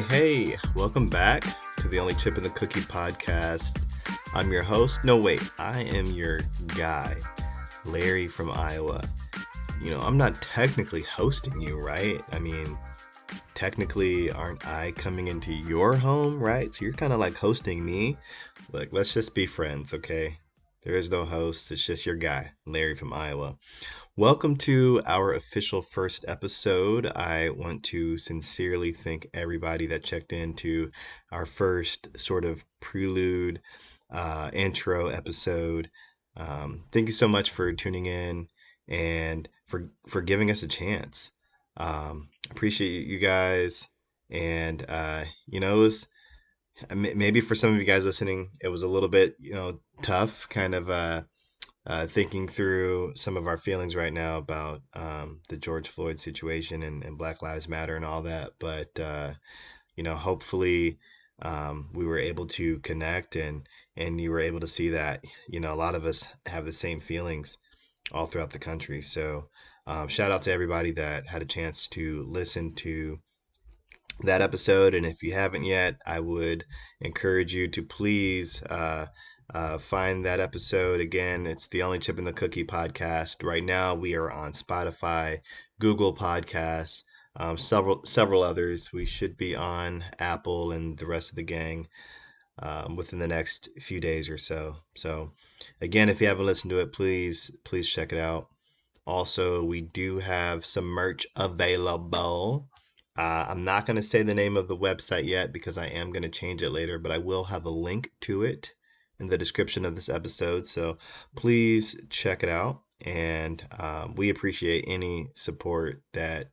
Hey. Welcome back to the Only Chip in the Cookie podcast. I'm your host. No, wait. I am your guy, Larry from Iowa. I'm not technically hosting you, right? I mean, technically, aren't I coming into your home, right? So you're kind of like hosting me. Like, let's just be friends, okay? There is no host. It's just your guy, Larry from Iowa. Welcome to our official first episode. I want to sincerely thank everybody that checked into our first sort of prelude intro episode. Thank you so much for tuning in and for giving us a chance. Appreciate you guys. And, it was maybe for some of you guys listening, it was a little bit, tough kind of thinking through some of our feelings right now about the George Floyd situation and Black Lives Matter and all that. But, hopefully we were able to connect and you were able to see that, a lot of us have the same feelings all throughout the country. So shout out to everybody that had a chance to listen to that episode. And if you haven't yet, I would encourage you to please find that episode. Again, it's the Only Chip in the Cookie podcast. Right now, we are on Spotify, Google Podcasts, several others. We should be on Apple and the rest of the gang within the next few days or so. So, again, if you haven't listened to it, please check it out. Also, we do have some merch available. I'm not going to say the name of the website yet because I am going to change it later, but I will have a link to it in the description of this episode. So please check it out. And we appreciate any support that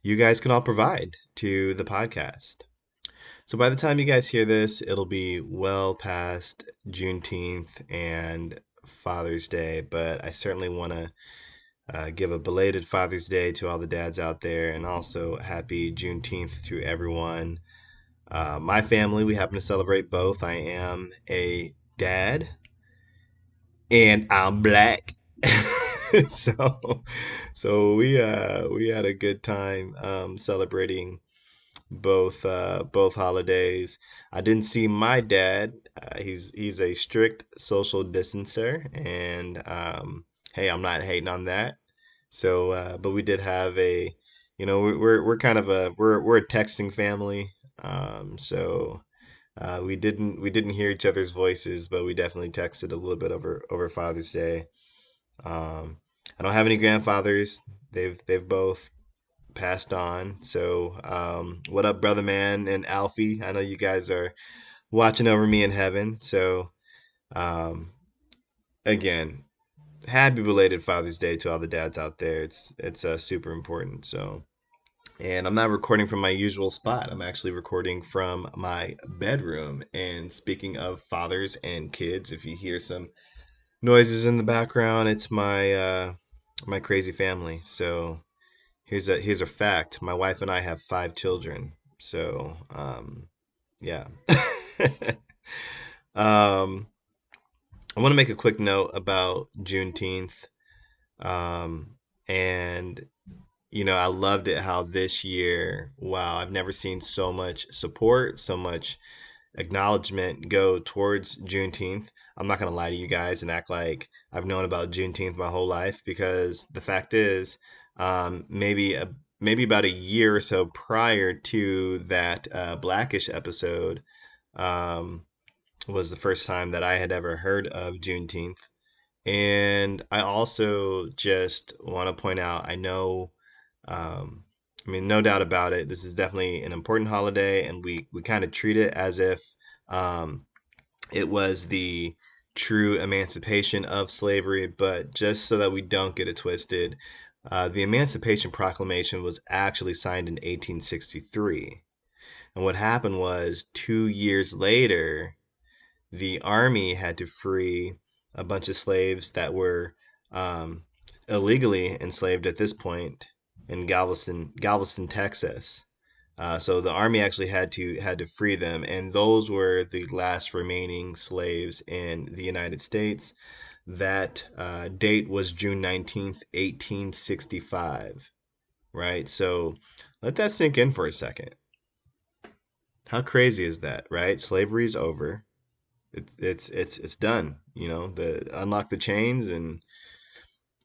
you guys can all provide to the podcast. So by the time you guys hear this, it'll be well past Juneteenth and Father's Day, but I certainly want to give a belated Father's Day to all the dads out there, and also happy Juneteenth to everyone. My family, we happen to celebrate both. I am a dad, and I'm black. so we had a good time celebrating both holidays. I didn't see my dad. He's a strict social distancer, and hey, I'm not hating on that. So, but we did have we're kind of we're a texting family. So we didn't hear each other's voices, but we definitely texted a little bit over Father's Day. I don't have any grandfathers. They've both passed on. So what up, brother man and Alfie? I know you guys are watching over me in heaven. So again, happy belated Father's Day to all the dads out there. It's super important. So, and I'm not recording from my usual spot. I'm actually recording from my bedroom. And speaking of fathers and kids, if you hear some noises in the background, it's my my crazy family. So here's a fact. My wife and I have 5 children. So yeah. I want to make a quick note about Juneteenth. And, I loved it how this year, wow, I've never seen so much support, so much acknowledgement go towards Juneteenth. I'm not going to lie to you guys and act like I've known about Juneteenth my whole life, because the fact is, maybe about a year or so prior to that Blackish episode, was the first time that I had ever heard of Juneteenth. And I also just want to point out, I know, no doubt about it, this is definitely an important holiday, and we kind of treat it as if it was the true emancipation of slavery. But just so that we don't get it twisted, the Emancipation Proclamation was actually signed in 1863. And what happened was 2 years later, the army had to free a bunch of slaves that were illegally enslaved at this point in Galveston, Texas. So the army actually had to free them, and those were the last remaining slaves in the United States. That date was June 19th, 1865. Right? So let that sink in for a second. How crazy is that, right? Slavery's over. It's done. The unlock the chains and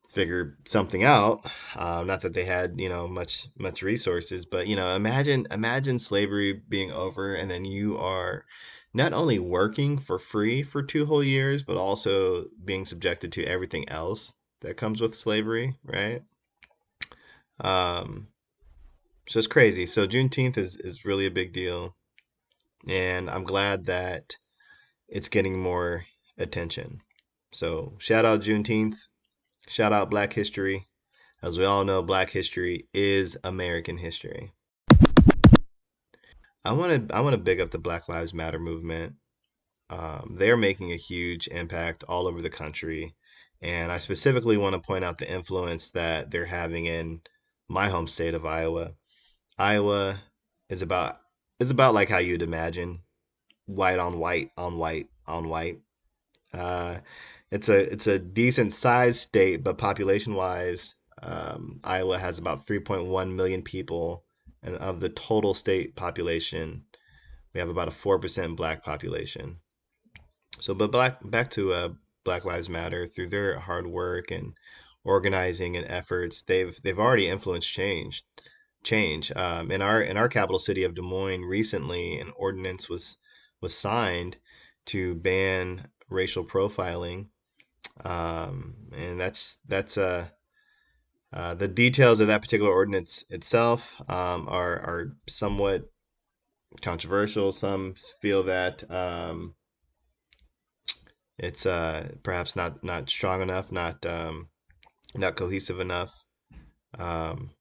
figure something out. Not that they had, much resources, but imagine slavery being over, and then you are not only working for free for 2 whole years, but also being subjected to everything else that comes with slavery, right? Um, so it's crazy. So Juneteenth is really a big deal, and I'm glad that it's getting more attention. So shout out Juneteenth, shout out Black History. As we all know, Black history is American history. I want to big up the Black Lives Matter movement. They're making a huge impact all over the country, and I specifically want to point out the influence that they're having in my home state of Iowa. Iowa is about is about like how you'd imagine, white on white on white on white. Uh, it's a decent sized state, but population wise, Iowa has about 3.1 million people, and of the total state population, we have about a 4% black population. So, but back to Black Lives Matter. Through their hard work and organizing and efforts, they've already influenced change. In our capital city of Des Moines, recently an ordinance was signed to ban racial profiling, and that's the details of that particular ordinance itself are somewhat controversial. Some feel that it's perhaps not strong enough, not cohesive enough. Um,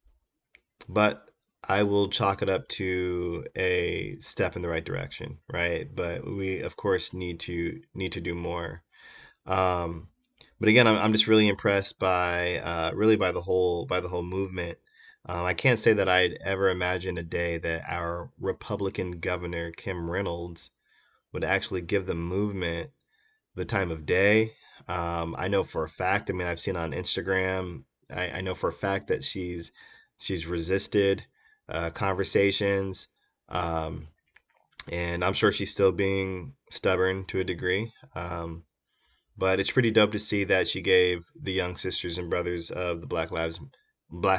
but I will chalk it up to a step in the right direction, right? But we, of course, need to do more. Um, but again, I'm just really impressed by really by the whole movement. I can't say that I'd ever imagined a day that our Republican governor Kim Reynolds would actually give the movement the time of day. I know for a fact. I mean, I've seen on Instagram. I know for a fact that she's resisted conversations, um, and I'm sure she's still being stubborn to a degree. But it's pretty dope to see that she gave the young sisters and brothers of the Black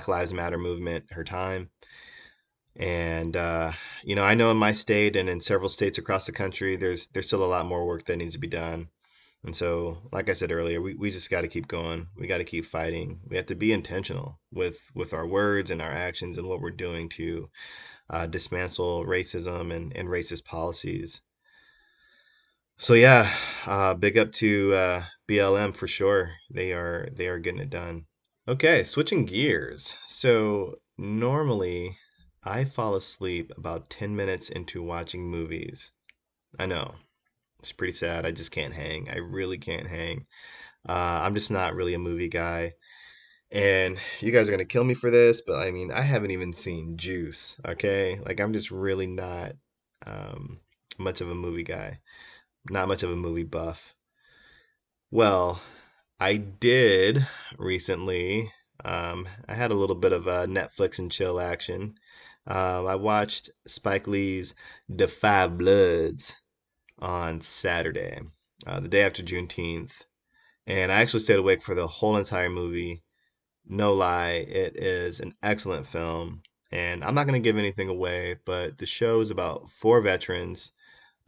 Lives Matter movement her time. And I know in my state and in several states across the country, there's still a lot more work that needs to be done. And so, like I said earlier, we just got to keep going. We got to keep fighting. We have to be intentional with our words and our actions and what we're doing to dismantle racism and racist policies. So yeah, big up to BLM for sure. They are getting it done. Okay, switching gears. So normally I fall asleep about 10 minutes into watching movies. I know, it's pretty sad. I just can't hang. I really can't hang. I'm just not really a movie guy. And you guys are gonna kill me for this, but I mean, I haven't even seen Juice, okay? Like I'm just really not um, much of a movie guy, not much of a movie buff. Well, I did recently. I had a little bit of Netflix and chill action. I watched Spike Lee's The Five Bloods on Saturday, the day after Juneteenth, and I actually stayed awake for the whole entire movie. No lie, it is an excellent film, and I'm not going to give anything away, but the show is about four veterans,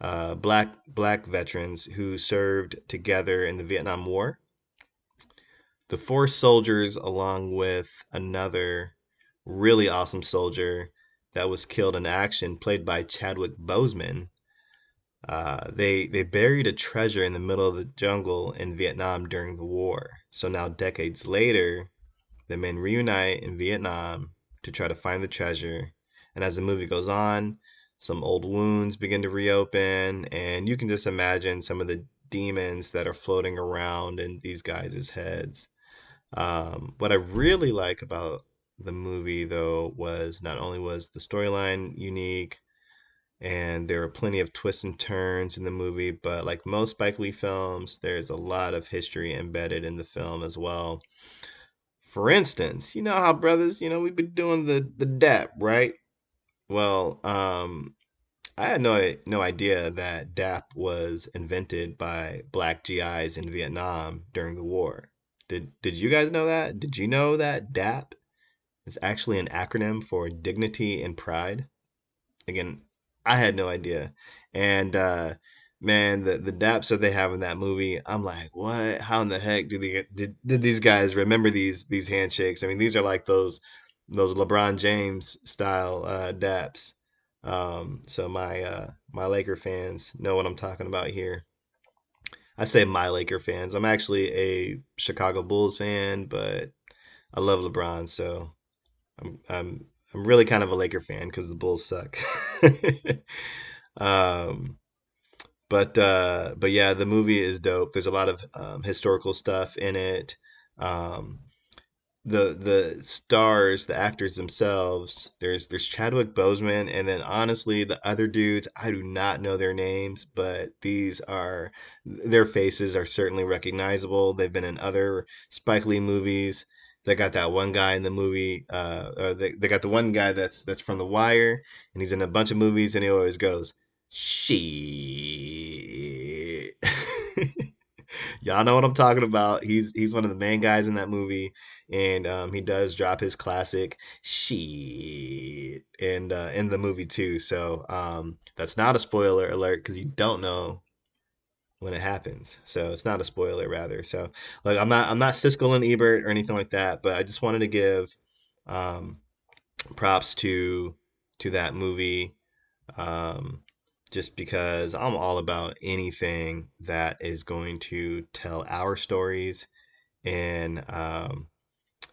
black veterans who served together in the Vietnam War. The four soldiers, along with another really awesome soldier that was killed in action, played by Chadwick Boseman. They buried a treasure in the middle of the jungle in Vietnam during the war. So now, decades later, the men reunite in Vietnam to try to find the treasure. And as the movie goes on, some old wounds begin to reopen, and you can just imagine some of the demons that are floating around in these guys' heads. What I really like about the movie though was not only was the storyline unique and there were plenty of twists and turns in the movie, but like most Spike Lee films, there's a lot of history embedded in the film as well. For instance, you know how brothers, we've been doing the DAP, right? Well, I had no idea that DAP was invented by black GIs in Vietnam during the war. Did you guys know that? Did you know that DAP is actually an acronym for Dignity and Pride? Again, I had no idea. And man, the daps that they have in that movie, I'm like, what? How in the heck did these guys remember these handshakes? I mean, these are like those LeBron James style daps. So my Laker fans know what I'm talking about here. I say my Laker fans. I'm actually a Chicago Bulls fan, but I love LeBron, so I'm I'm I'm really kind of a Laker fan because the Bulls suck. um, but yeah, the movie is dope. There's a lot of historical stuff in it. Um, the stars, the actors themselves. There's Chadwick Boseman, and then honestly, the other dudes, I do not know their names, but their faces are certainly recognizable. They've been in other Spike Lee movies. They got that one guy in the movie. They got the one guy that's from The Wire, and he's in a bunch of movies, and he always goes, "Shit." Y'all know what I'm talking about. He's one of the main guys in that movie, and he does drop his classic "shit" and in the movie too. So that's not a spoiler alert because you don't know when it happens. So it's not a spoiler rather. So like I'm not Siskel and Ebert or anything like that, but I just wanted to give um, props to that movie. Um, just because I'm all about anything that is going to tell our stories in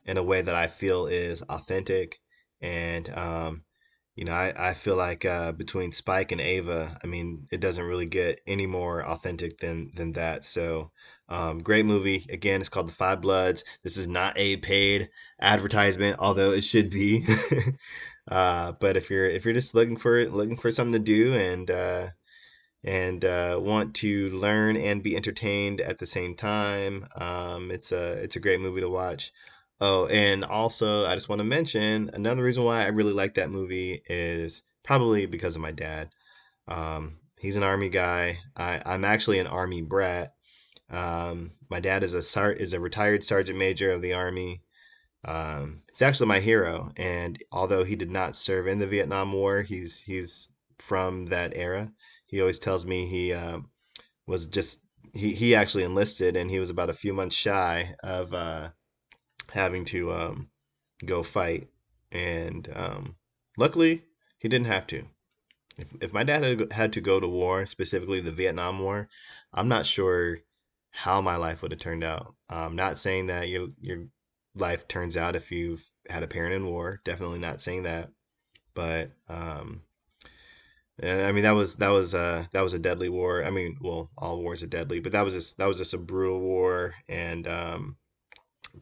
in a way that I feel is authentic. And I feel like between Spike and Ava, I mean, it doesn't really get any more authentic than that. So great movie. Again, it's called The Five Bloods. This is not a paid advertisement, although it should be. But if you're just looking for something to do and want to learn and be entertained at the same time, it's a great movie to watch. Oh, and also I just want to mention another reason why I really like that movie is probably because of my dad. He's an army guy. I'm actually an army brat. My dad is a retired sergeant major of the army. He's actually my hero, and although he did not serve in the Vietnam War, he's from that era. He always tells me was just he actually enlisted, and he was about a few months shy of having to go fight, and luckily he didn't have to. If my dad had to go to war, specifically the Vietnam War, I'm not sure how my life would have turned out. I'm not saying that your life turns out if you've had a parent in war. Definitely not saying that. But I mean that was a deadly war. I mean, well, all wars are deadly, but that was just a brutal war, and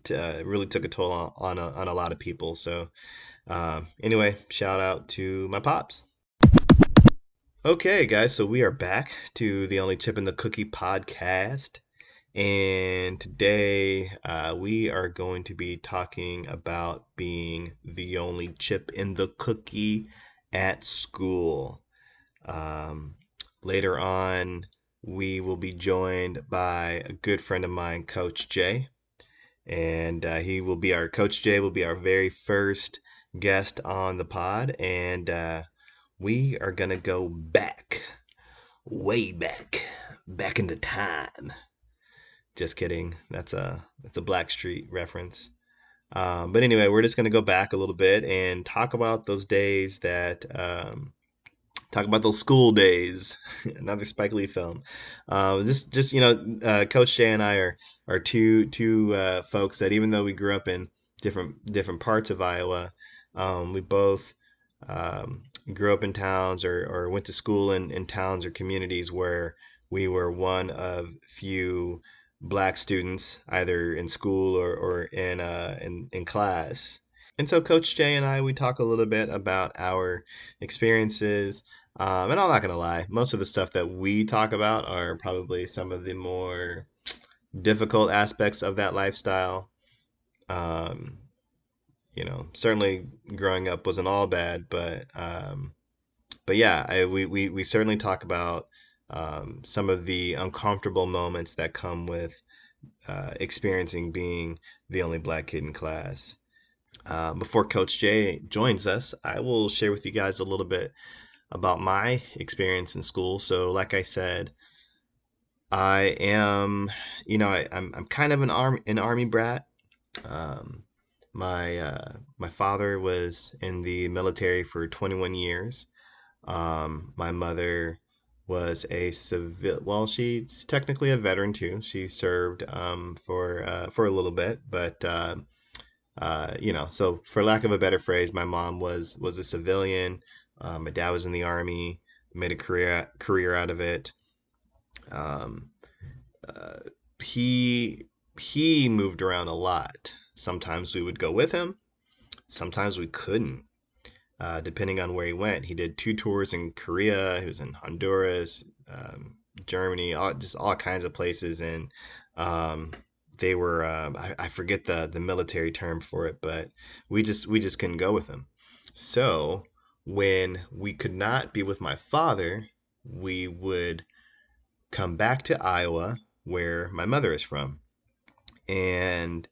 it really took a toll on a lot of people. So anyway, shout out to my pops. Okay, guys, so we are back to the Only Chip in the Cookie podcast. And today we are going to be talking about being the only chip in the cookie at school. Um, Later on, we will be joined by a good friend of mine, Coach Jay. And Coach Jay will be our very first guest on the pod. And we are going to go back, way back into time. Just kidding. That's a Blackstreet reference. But anyway, we're just gonna go back a little bit and talk about those days that talk about those school days. Another Spike Lee film. This just Coach Jay and I are two folks that even though we grew up in different parts of Iowa, we both um, grew up in towns or went to school in towns or communities where we were one of few black students either in school or in class. And so Coach Jay and I, we talk a little bit about our experiences. And I'm not going to lie, most of the stuff that we talk about are probably some of the more difficult aspects of that lifestyle. Um, certainly growing up wasn't all bad, but yeah, we certainly talk about some of the uncomfortable moments that come with experiencing being the only black kid in class. Before Coach Jay joins us, I will share with you guys a little bit about my experience in school. So, like I said, I am, I'm kind of an army brat. Um, my father was in the military for 21 years. My mother was a civil. Well, she's technically a veteran too. She served for a little bit, but so for lack of a better phrase, my mom was a civilian. My dad was in the army, made a career out of it. Um, uh, he moved around a lot. Sometimes we would go with him. Sometimes we couldn't, depending on where he went. He did 2 tours in Korea. He was in Honduras, Germany, just all kinds of places, and um, they were I forget the military term for it, but we just couldn't go with him. So when we could not be with my father, we would come back to Iowa, where my mother is from, and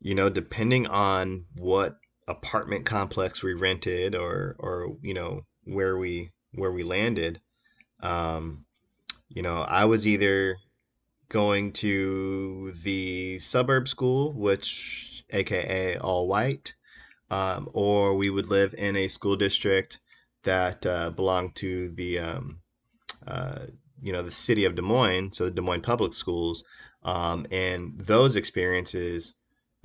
depending on what apartment complex we rented or where we landed, um, I was either going to the suburb school, which AKA all white, or we would live in a school district that belonged to uh, the city of Des Moines, so the Des Moines Public Schools, and those experiences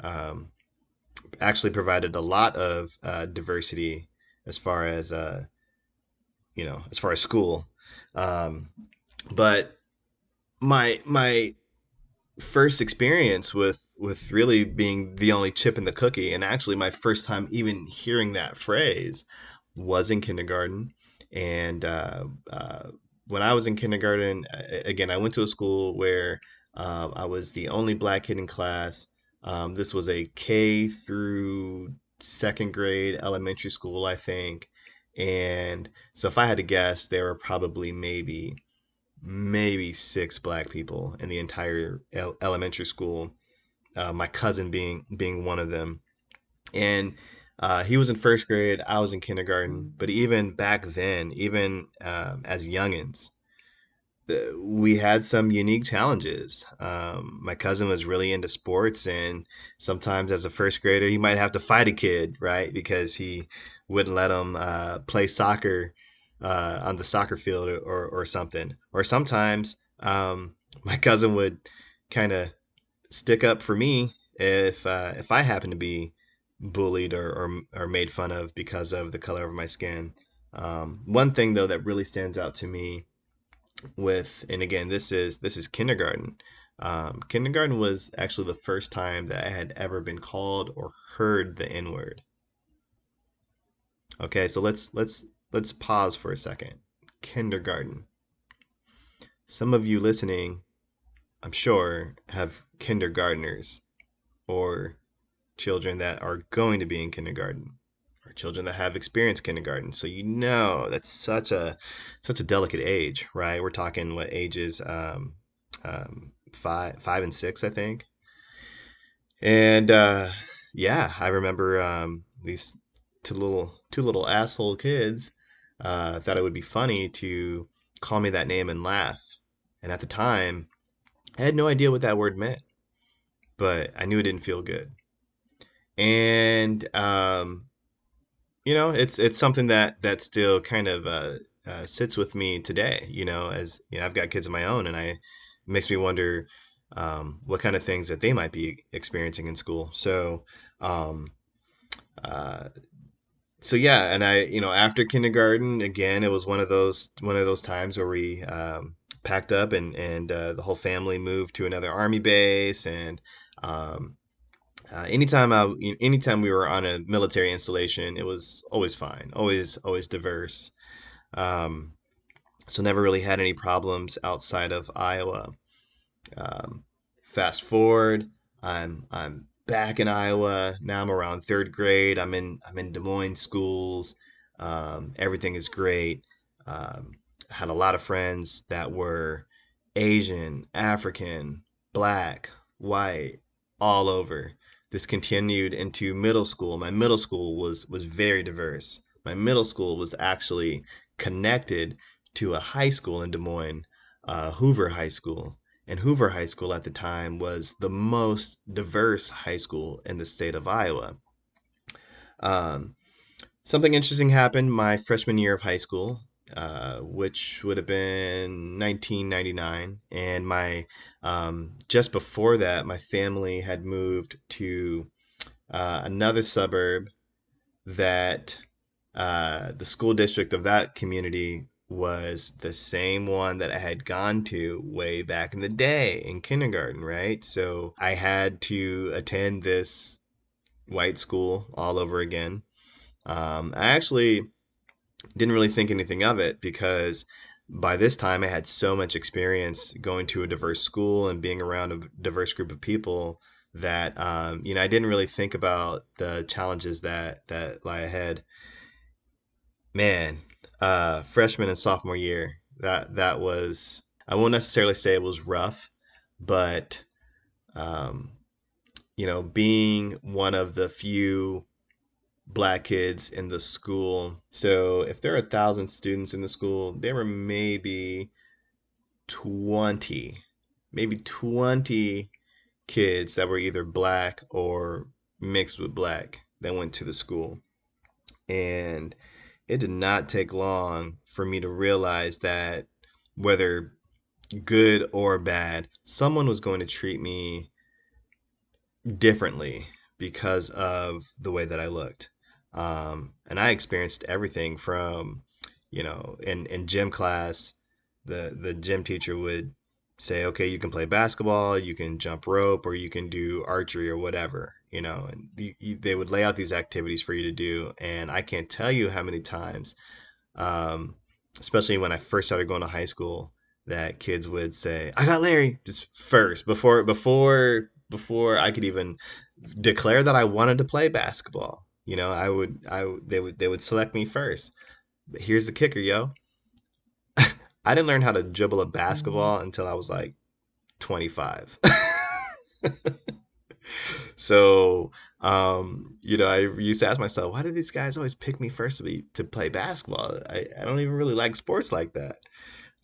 um, actually provided a lot of diversity as far as school. Um, but my first experience with really being the only chip in the cookie, and actually my first time even hearing that phrase was in kindergarten. And when I was in kindergarten, again, I went to a school where I was the only black kid in class. This was a K through second grade elementary school, I think. And so if I had to guess, there were probably maybe 6 black people in the entire elementary school. My cousin being one of them, and he was in first grade. I was in kindergarten. But even back then, even as youngins, we had some unique challenges. My cousin was really into sports, and sometimes as a first grader, he might have to fight a kid, right? Because he wouldn't let him play soccer on the soccer field or something. Or sometimes my cousin would kind of stick up for me if I happened to be bullied or made fun of because of the color of my skin. One thing though that really stands out to me and again, this is kindergarten. Kindergarten was actually the first time that I had ever been called or heard the N word. Okay, so let's pause for a second. Kindergarten. Some of you listening, I'm sure, have kindergartners or children that are going to be in kindergarten or children that have experienced kindergarten. So that's such a delicate age, right? We're talking what ages 5 and 6, I think. And yeah, I remember these two little asshole kids thought it would be funny to call me that name and laugh. And at the time, I had no idea what that word meant, but I knew it didn't feel good. And it's something that still kind of sits with me today. As I've got kids of my own, and it makes me wonder what kind of things that they might be experiencing in school. Um, uh, so yeah, and after kindergarten, again, it was one of those times where we packed up and the whole family moved to another army base, and um, Anytime we were on a military installation, it was always fine, always diverse. Um, so never really had any problems outside of Iowa. Um, Fast forward, I'm back in Iowa now. I'm around third grade. I'm in Des Moines schools. Everything is great. Had a lot of friends that were Asian, African, black, white, all over. This continued into middle school. My middle school was very diverse. My middle school was actually connected to a high school in Des Moines, Hoover High School. And Hoover High School at the time was the most diverse high school in the state of Iowa. Um, Something interesting happened my freshman year of high school, which would have been 1999. And my just before that, my family had moved to another suburb that the school district of that community was the same one that I had gone to way back in the day in kindergarten, right? So I had to attend this white school all over again. I actually didn't really think anything of it because by this time I had so much experience going to a diverse school and being around a diverse group of people that I didn't really think about the challenges that lie ahead. Man, freshman and sophomore year, that was, I won't necessarily say it was rough, but um, being one of the few black kids in the school. So if there are 1,000 students in the school, there were twenty, maybe 20 kids that were either black or mixed with black that went to the school. And it did not take long for me to realize that whether good or bad, someone was going to treat me differently because of the way that I looked. And I experienced everything from, in gym class, the gym teacher would say, okay, you can play basketball, you can jump rope, or you can do archery or whatever, and they would lay out these activities for you to do. And I can't tell you how many times, um, especially when I first started going to high school, that kids would say, "I got Larry," just first before I could even declare that I wanted to play basketball. They would select me first. But here's the kicker, yo. I didn't learn how to dribble a basketball until I was like 25. So, I used to ask myself, why do these guys always pick me first to play basketball? I don't even really like sports like that.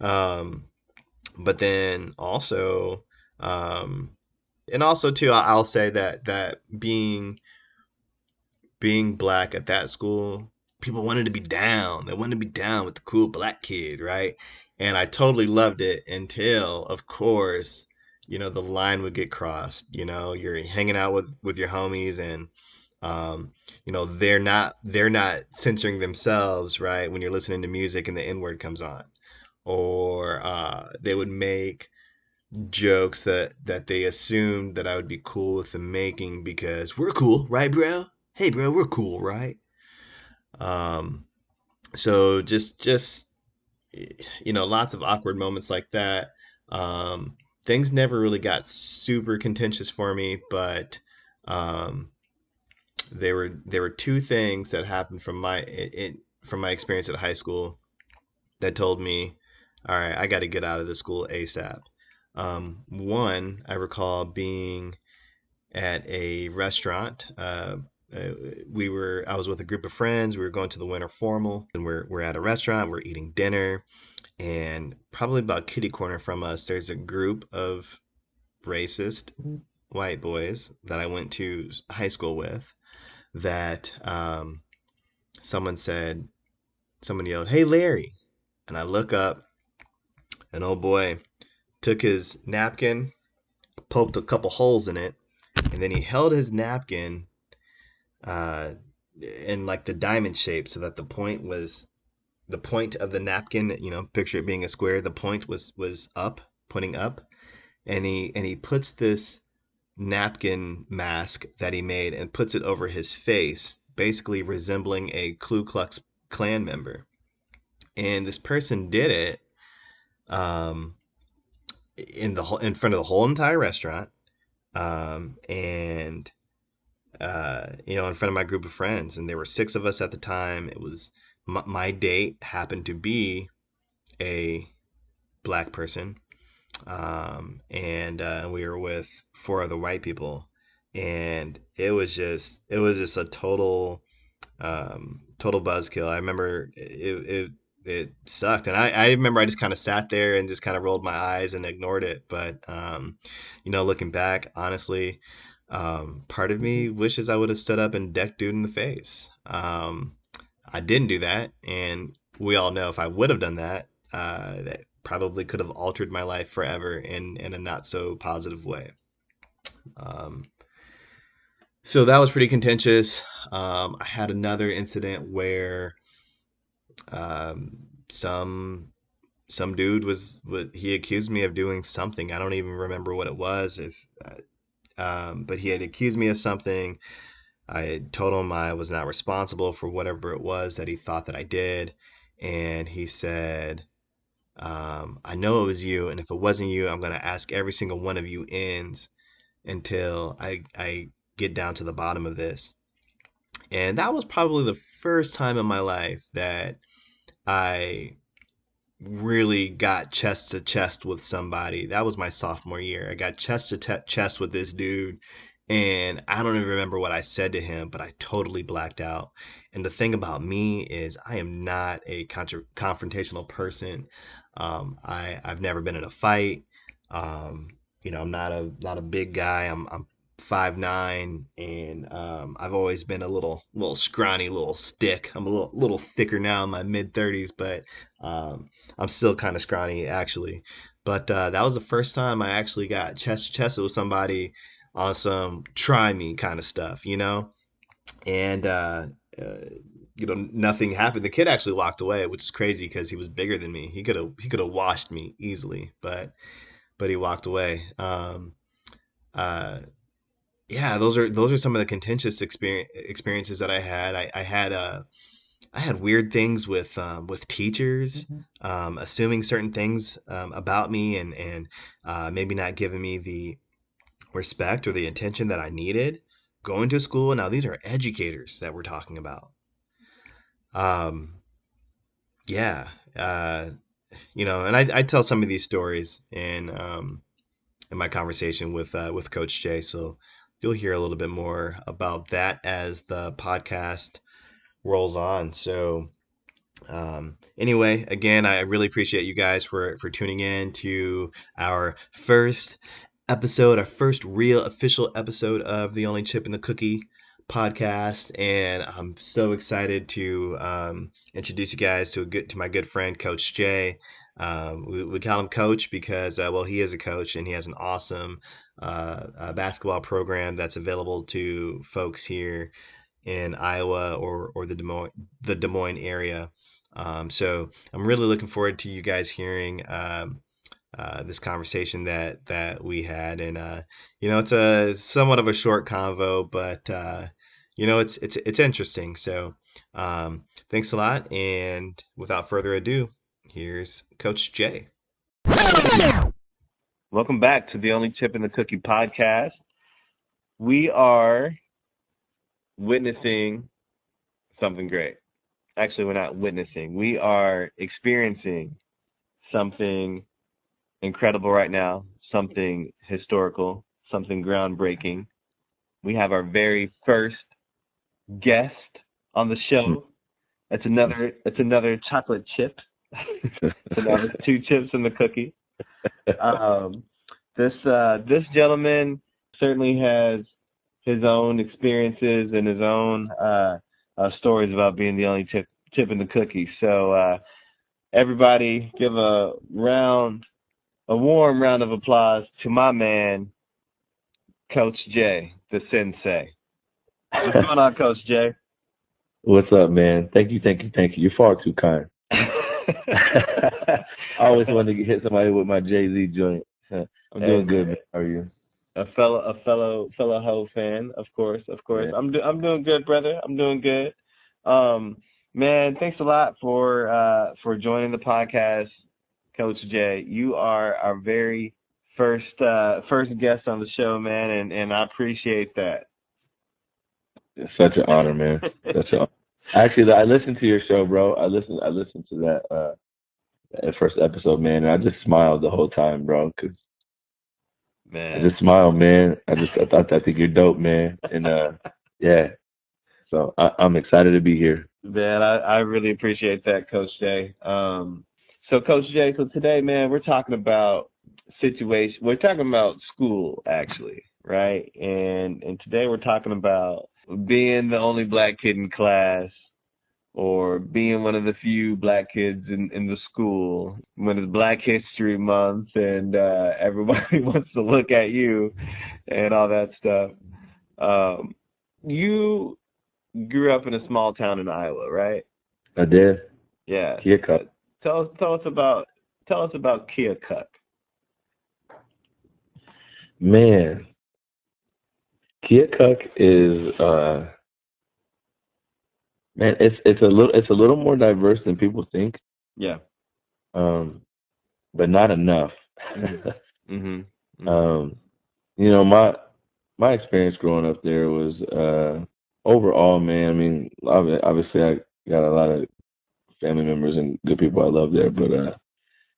Um, but then also, and also too, I'll say that being black at that school, people wanted to be down. They wanted to be down with the cool black kid, right? And I totally loved it until, of course, the line would get crossed. You're hanging out with your homies, and they're not censoring themselves, right? When you're listening to music and the N word comes on, or they would make jokes that they assumed that I would be cool with them making because we're cool, right, bro? Hey, bro, we're cool, right? Um, so just lots of awkward moments like that. Things never really got super contentious for me, but um, there were two things that happened from my experience at high school that told me, all right, I got to get out of this school ASAP. One, I recall being at a restaurant. I was with a group of friends. We were going to the winter formal, and we're at a restaurant. We're eating dinner, and probably about kitty corner from us, there's a group of racist white boys that I went to high school with. That someone yelled, "Hey, Larry!" And I look up, and oh boy, took his napkin, poked a couple holes in it, and then he held his napkin uh, in like the diamond shape so that the point of the napkin, picture it being a square, the point was up, pointing up, and he puts this napkin mask that he made and puts it over his face, basically resembling a Ku Klux Klan member. And this person did it um, in front of the whole entire restaurant, and in front of my group of friends. And there were 6 of us at the time. It was my date happened to be a black person, and we were with 4 other white people, and it was just a total buzzkill. I remember it sucked, and I remember I just kind of sat there and just kind of rolled my eyes and ignored it. But looking back, honestly, part of me wishes I would have stood up and decked dude in the face. I didn't do that, and we all know if I would have done that, that probably could have altered my life forever in a not so positive way. So that was pretty contentious. I had another incident where some dude he accused me of doing something. I don't even remember what it was. But he had accused me of something. I had told him I was not responsible for whatever it was that he thought that I did, and he said, I know it was you, and if it wasn't you, I'm going to ask every single one of you ends until I get down to the bottom of this. And that was probably the first time in my life that I really got chest to chest with somebody. That was my sophomore year. I got chest to chest with this dude, and I don't even remember what I said to him, but I totally blacked out. And the thing about me is I am not a confrontational person. I've never been in a fight. I'm not a big guy. I'm 5'9", and I've always been a little scrawny little stick. I'm a little thicker now in my mid-30s, but I'm still kind of scrawny actually. But that was the first time I actually got chest to chest with somebody on some try me kind of stuff, and nothing happened. The kid actually walked away, which is crazy because he was bigger than me. He could have washed me easily, but he walked away. Yeah, those are some of the contentious experiences that I had. I had weird things with teachers, assuming certain things about me, and maybe not giving me the respect or the attention that I needed going to school. Now these are educators that we're talking about. Yeah, and I tell some of these stories in my conversation with Coach Jay, so you'll hear a little bit more about that as the podcast rolls on. So anyway, again, I really appreciate you guys for tuning in to our first episode, our first real official episode of the Only Chip in the Cookie podcast, and I'm so excited to introduce you guys to my good friend Coach Jay. We call him Coach because he is a coach, and he has an awesome basketball program that's available to folks here in Iowa or the Des Moines area. So I'm really looking forward to you guys hearing this conversation that we had, and it's a somewhat of a short convo, but it's interesting. So thanks a lot, and without further ado, here's Coach Jay. Welcome back to the Only Chip in the Cookie podcast. We are witnessing something great. Actually, we're not witnessing. We are experiencing something incredible right now, something historical, something groundbreaking. We have our very first guest on the show. It's another chocolate chip. It's another 2 chips in the cookie. This gentleman certainly has his own experiences and his own stories about being the only chip in the cookie. So everybody give a warm round of applause to my man, Coach Jay, the sensei. What's going on, Coach Jay? What's up, man? Thank you. You're far too kind. I always wanted to hit somebody with my Jay-Z joint. I'm doing good, man. How are you? fellow Ho fan, of course. Yeah. I'm doing good, brother. I'm doing good. Man, thanks a lot for joining the podcast, Coach Jay. You are our very first guest on the show, man, and I appreciate that. It's such an honor, man. Actually, I listened to your show, bro. I listened to that first episode, man, and I just smiled the whole time, bro. Cause man, I just smiled, man. I think you're dope, man, and yeah. So I'm excited to be here. Man, I really appreciate that, Coach Jay. So Coach Jay, so today, man, we're talking about school, actually, right? And today we're talking about being the only black kid in class, or being one of the few black kids in the school when it's Black History Month and everybody wants to look at you and all that stuff. You grew up in a small town in Iowa, right? I did. Yeah. Keokuk. Tell us about Keokuk. Man, Keokuk is man, it's a little more diverse than people think. Yeah. But not enough. Mm-hmm. You know, my experience growing up there was overall, man. I mean, obviously I got a lot of family members and good people I love there, but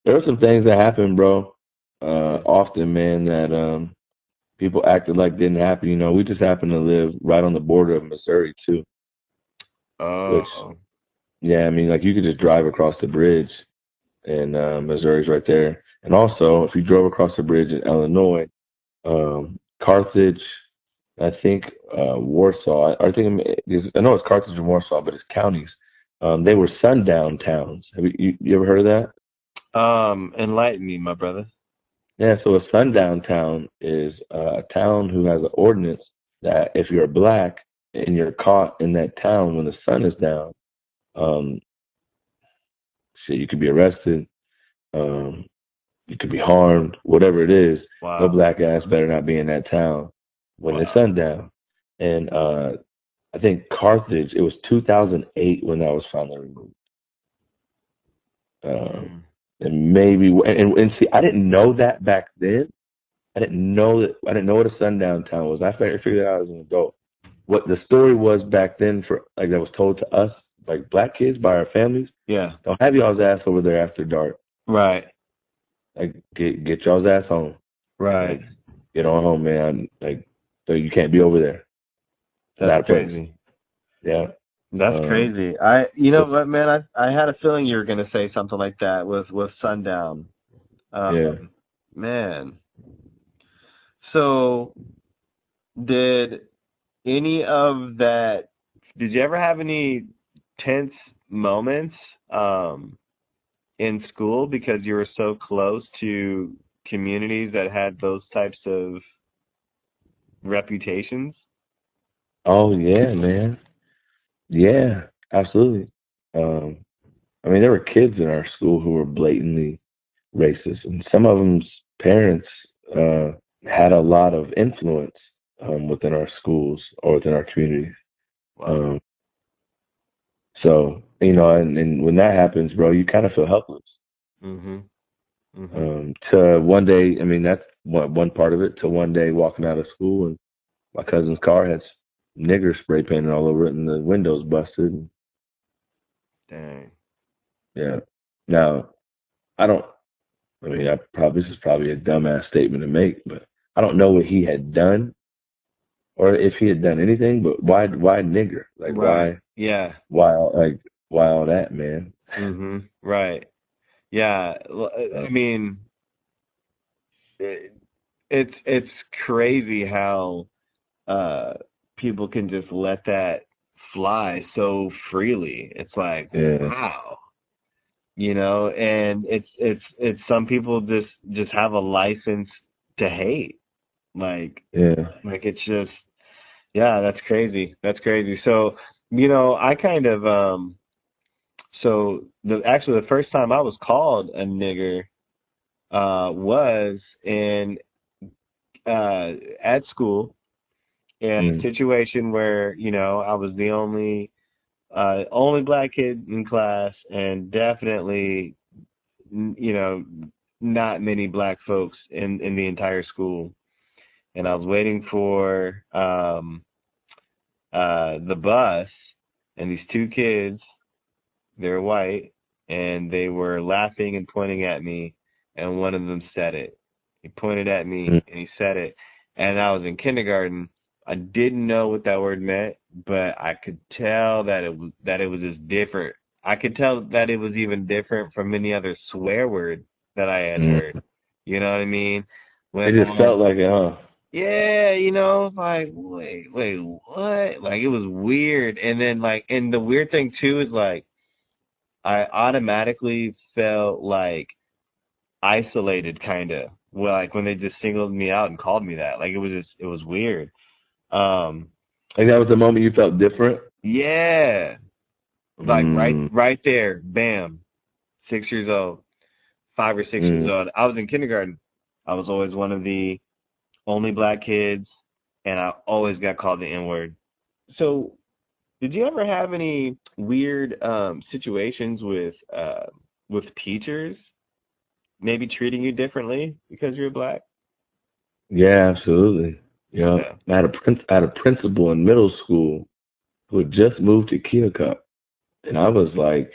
there were some things that happened, bro. Often, man, that people acted like didn't happen. You know, we just happened to live right on the border of Missouri too. Oh. Which, yeah, I mean, like you could just drive across the bridge, and Missouri's right there. And also, if you drove across the bridge in Illinois, Carthage, I think Warsaw. I know it's Carthage and Warsaw, but it's counties. They were sundown towns. Have you ever heard of that? Enlighten me, my brother. Yeah, so a sundown town is a town who has an ordinance that if you're black and you're caught in that town when the sun is down, you could be arrested, you could be harmed, whatever it is. Wow. No black ass better not be in that town when the sun down. And I think Carthage, it was 2008 when that was finally removed. And maybe and see, I didn't know that back then. I didn't know what a sundown town was. I figured it out as an adult. What the story was back then, for like that was told to us, like black kids by our families. Yeah. Don't have y'all's ass over there after dark. Right. Like get y'all's ass home. Right. Like, get on home, man. Like, so you can't be over there. That's crazy. Yeah. That's crazy. You know what, man? I had a feeling you were gonna say something like that with sundown. Yeah. Man. So, did you ever have any tense moments in school because you were so close to communities that had those types of reputations? Oh yeah, man. Yeah, absolutely. I mean, there were kids in our school who were blatantly racist, and some of them's parents had a lot of influence within our schools or within our communities. Wow. So, you know, and when that happens, bro, you kind of feel helpless. To one day, I mean, that's one part of it, to one day walking out of school and my cousin's car has nigger spray painted all over it and the windows busted. Dang. Yeah. Now, this is probably a dumbass statement to make, but I don't know what he had done or if he had done anything, but why nigger? Like, right. why? Yeah. Why all that, man? Right. Yeah. I mean, it's crazy how people can just let that fly so freely. It's like, wow. You know, and it's some people just have a license to hate. Like, like it's just, yeah, that's crazy. That's crazy. So, you know, I kind of, the first time I was called a nigger, was in at school in a situation where, you know, I was the only black kid in class, and definitely, you know, not many black folks in the entire school. And I was waiting for the bus, and these two kids, they're white, and they were laughing and pointing at me, and one of them said it. He pointed at me and he said it. And I was in kindergarten. I didn't know what that word meant, but I could tell that it was just different. I could tell that it was even different from any other swear word that I had heard. You know what I mean? It just felt like it, huh? Yeah, you know, like, wait, what? Like, it was weird. And then, like, and the weird thing, too, is, like, I automatically felt, like, isolated, kind of. Well, like, when they just singled me out and called me that. Like, it was weird. And that was the moment you felt different? Yeah. Like, right there, bam, 6 years old, 5 or 6 years old. I was in kindergarten. I was always one of the only black kids, and I always got called the N-word. So, did you ever have any weird situations with teachers, maybe treating you differently because you're black? Yeah, absolutely. You know, I had a principal in middle school who had just moved to Keokuk, and I was like,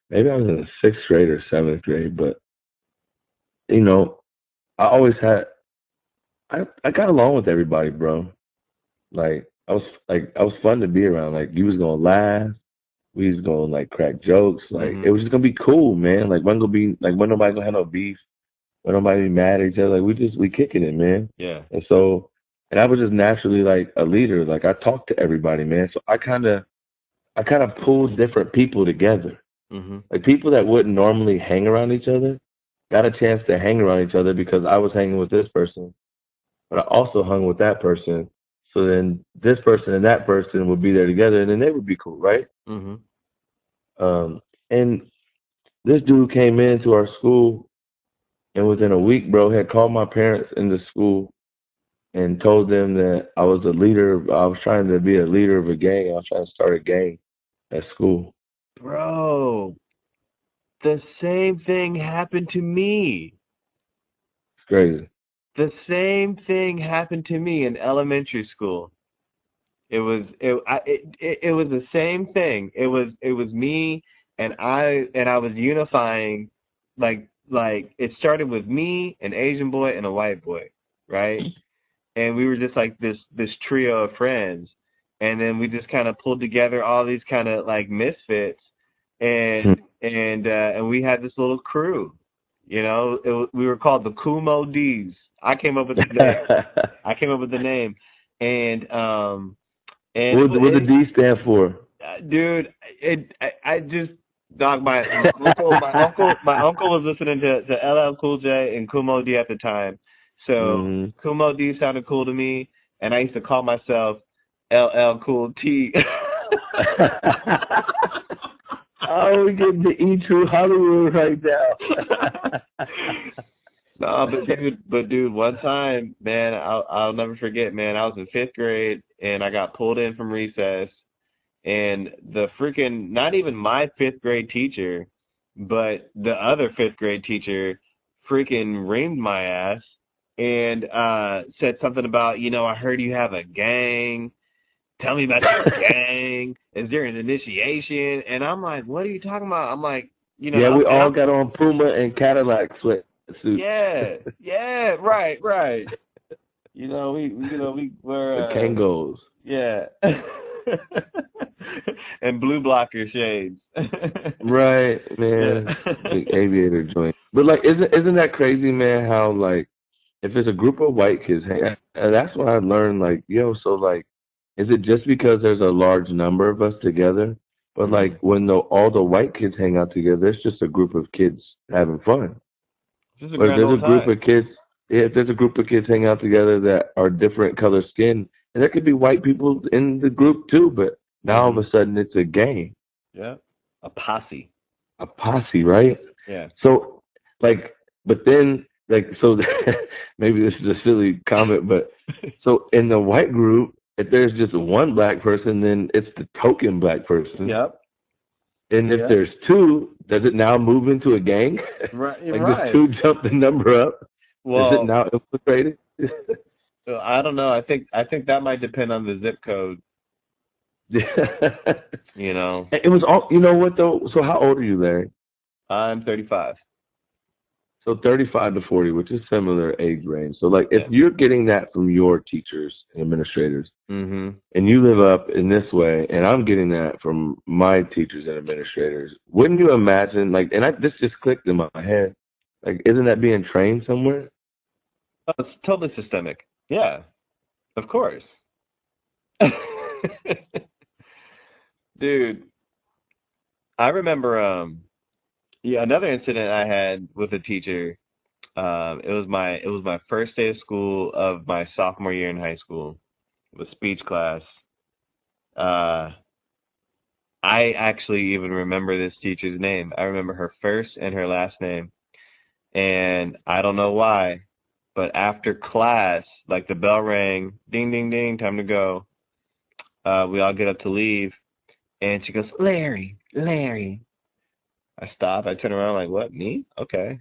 maybe I was in the 6th grade or 7th grade, but you know, I always had. I got along with everybody, bro. Like I was fun to be around. Like you was gonna laugh, we was gonna like crack jokes. Like it was just gonna be cool, man. Like wasn't nobody gonna have no beef, wasn't nobody be mad at each other. Like we kicking it, man. Yeah. And I was just naturally like a leader. Like I talked to everybody, man. So I kind of pulled different people together. Like people that wouldn't normally hang around each other got a chance to hang around each other because I was hanging with this person, but I also hung with that person. So then this person and that person would be there together, and then they would be cool, right? And this dude came into our school, and within a week, bro, had called my parents into school and told them that I was a leader. I was trying to be a leader of a gang. I was trying to start a gang at school. Bro, the same thing happened to me. It's crazy. The same thing happened to me in elementary school. It was the same thing. It was me, and I was unifying, like it started with me, an Asian boy, and a white boy, right? And we were just like this trio of friends, and then we just kind of pulled together all these kind of like misfits, and we had this little crew, you know. We were called the Kumo Daze. I came up with the name. And what did D stand for? Dude, I just dog my uncle was listening to LL Cool J and Kumo D at the time. So Kumo D sounded cool to me, and I used to call myself LL Cool T. Oh, we getting to E True Hollywood right now. No, but dude, one time, man, I'll never forget, man. I was in 5th grade, and I got pulled in from recess, and the freaking, not even my 5th grade teacher, but the other 5th grade teacher freaking reamed my ass and said something about, you know, I heard you have a gang. Tell me about your gang. Is there an initiation? And I'm like, what are you talking about? I'm like, you know. Yeah, we all got on Puma and Cadillac sweatsuits. Yeah, right. You know, we were the Kangos. Yeah. And blue blocker shades. Right, man. Big aviator joint. But like, isn't that crazy, man? How like, if it's a group of white kids, and that's what I learned. Like, yo, so like, is it just because there's a large number of us together? But like, when all the white kids hang out together, it's just a group of kids having fun. Just a but if there's a group time. of kids, if there's a group of kids hanging out together that are different color skin, and there could be white people in the group too, but now all of a sudden it's a gang. Yeah, a posse. A posse, right? Yeah. So, like, but then like, so maybe this is a silly comment, but so in the white group, if there's just one black person, then it's the token black person. Yep. And if there's two, does it now move into a gang? Right. Like, does two jump the number up? Well, is it now infiltrated? So I don't know. I think that might depend on the zip code. You know. It was all. You know what though? So how old are you, Larry? I'm 35. So 35 to 40, which is similar age range. So like, if you're getting that from your teachers and administrators, mm-hmm. and you live up in this way, and I'm getting that from my teachers and administrators, wouldn't you imagine? Like, and this just clicked in my head. Like, isn't that being trained somewhere? Oh, it's totally systemic. Yeah, of course. Dude, I remember another incident I had with a teacher. It was my first day of school of my sophomore year in high school, with speech class. I actually even remember this teacher's name. I remember her first and her last name. And I don't know why, but after class, like the bell rang, ding, ding, ding, time to go. We all get up to leave. And she goes, Larry. I stop. I turn around like, what, me? Okay.